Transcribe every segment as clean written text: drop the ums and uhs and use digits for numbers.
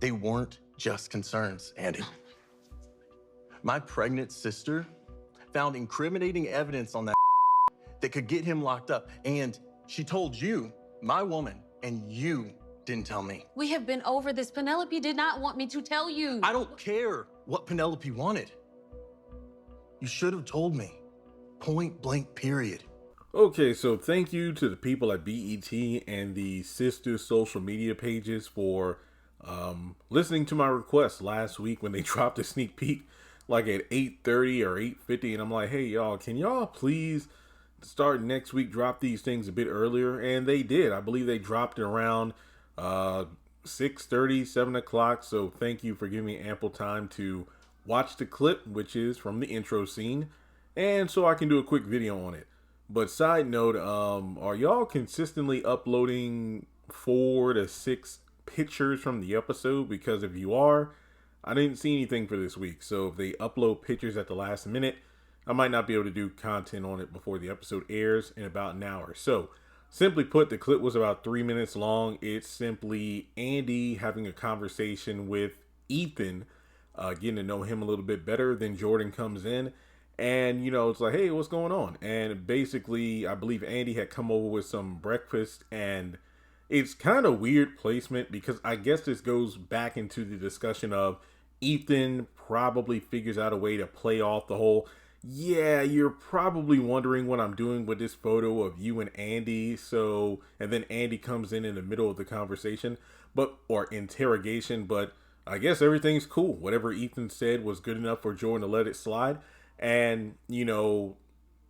They weren't just concerns, Andi. My pregnant sister found incriminating evidence on that could get him locked up. And she told you, my woman, and you didn't tell me. We have been over this. Penelope did not want me to tell you. I don't care what Penelope wanted. You should have told me. Point blank, period. Okay, so thank you to the people at BET and the Sistas social media pages for listening to my request last week when they dropped a sneak peek like at 8:30 or 8:50, and I'm like, hey y'all, can y'all please start next week, drop these things a bit earlier? And they did. I believe they dropped it around 6:30, 7 o'clock. So thank you for giving me ample time to watch the clip, which is from the intro scene, and so I can do a quick video on it. But side note, are y'all consistently uploading 4 to 6 pictures from the episode? Because if you are, I didn't see anything for this week. So if they upload pictures at the last minute, I might not be able to do content on it before the episode airs in about an hour. So simply put, the clip was about 3 minutes long. It's simply Andi having a conversation with Ethan, getting to know him a little bit better. Then Jordan comes in. And, you know, it's like, hey, what's going on? And basically, I believe Andi had come over with some breakfast, and it's kind of weird placement because I guess this goes back into the discussion of Ethan probably figures out a way to play off the whole, yeah, you're probably wondering what I'm doing with this photo of you and Andi. So, and then Andi comes in the middle of the conversation, or interrogation, but I guess everything's cool. Whatever Ethan said was good enough for Jordan to let it slide. And, you know,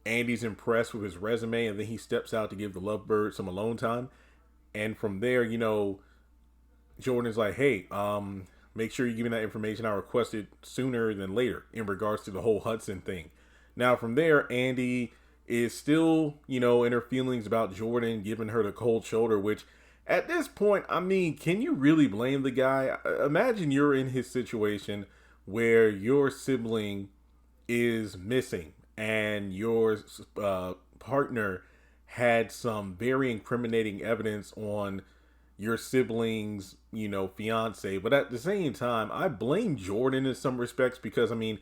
Andy's impressed with his resume, and then he steps out to give the lovebird some alone time. And from there, you know, Jordan's like, hey, make sure you give me that information I requested sooner than later in regards to the whole Hudson thing. Now, from there, Andi is still, you know, in her feelings about Jordan, giving her the cold shoulder, which at this point, I mean, can you really blame the guy? Imagine you're in his situation where your sibling is missing and your partner had some very incriminating evidence on your sibling's, you know, fiance. But at the same time, I blame Jordan in some respects because, I mean,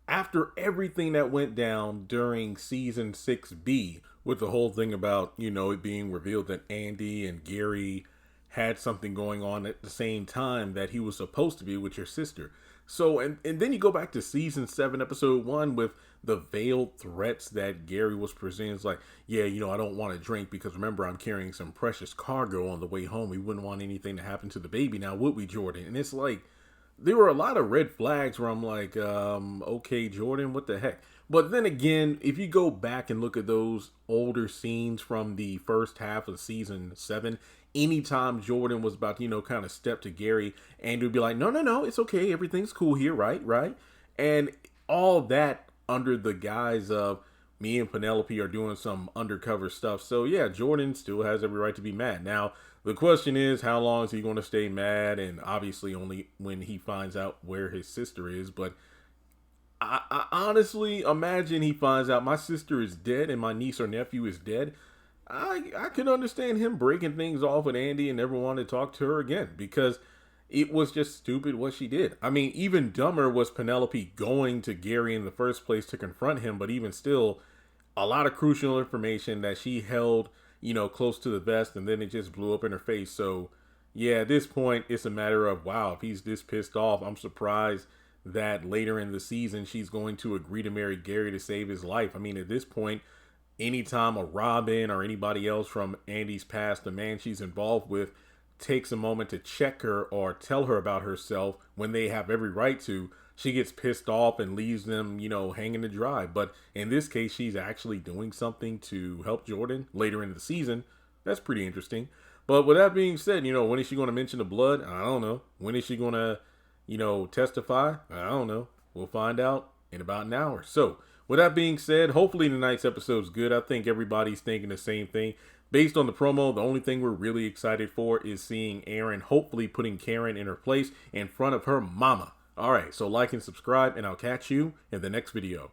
after everything that went down during season 6B with the whole thing about, you know, it being revealed that Andi and Gary had something going on at the same time that he was supposed to be with your sister. So, and then you go back to season 7, episode 1 with the veiled threats that Gary was presenting. It's like, yeah, you know, I don't want to drink because remember, I'm carrying some precious cargo on the way home. We wouldn't want anything to happen to the baby now, would we, Jordan? And it's like, there were a lot of red flags where I'm like, okay, Jordan, what the heck? But then again, if you go back and look at those older scenes from the first half of season 7, anytime Jordan was about to, you know, kind of step to Gary, Andrew would be like, no, it's okay. Everything's cool here, right? And all that under the guise of me and Penelope are doing some undercover stuff. So yeah, Jordan still has every right to be mad. Now, the question is, how long is he going to stay mad? And obviously only when he finds out where his sister is. But I honestly imagine he finds out my sister is dead and my niece or nephew is dead. I could understand him breaking things off with Andi and never wanting to talk to her again because it was just stupid what she did. I mean, even dumber was Penelope going to Gary in the first place to confront him, but even still, a lot of crucial information that she held, you know, close to the vest, and then it just blew up in her face. So, yeah, at this point, it's a matter of, wow, if he's this pissed off, I'm surprised that later in the season, she's going to agree to marry Gary to save his life. I mean, at this point, anytime a Robin or anybody else from Andi's past, the man she's involved with, takes a moment to check her or tell her about herself when they have every right to, she gets pissed off and leaves them, you know, hanging to dry. But in this case, she's actually doing something to help Jordan later in the season. That's pretty interesting. But with that being said, you know, when is she going to mention the blood? I don't know. When is she going to, you know, testify? I don't know. We'll find out in about an hour. So with that being said, hopefully tonight's episode is good. I think everybody's thinking the same thing. Based on the promo, the only thing we're really excited for is seeing Aaron hopefully putting Karen in her place in front of her mama. All right, so like and subscribe, and I'll catch you in the next video.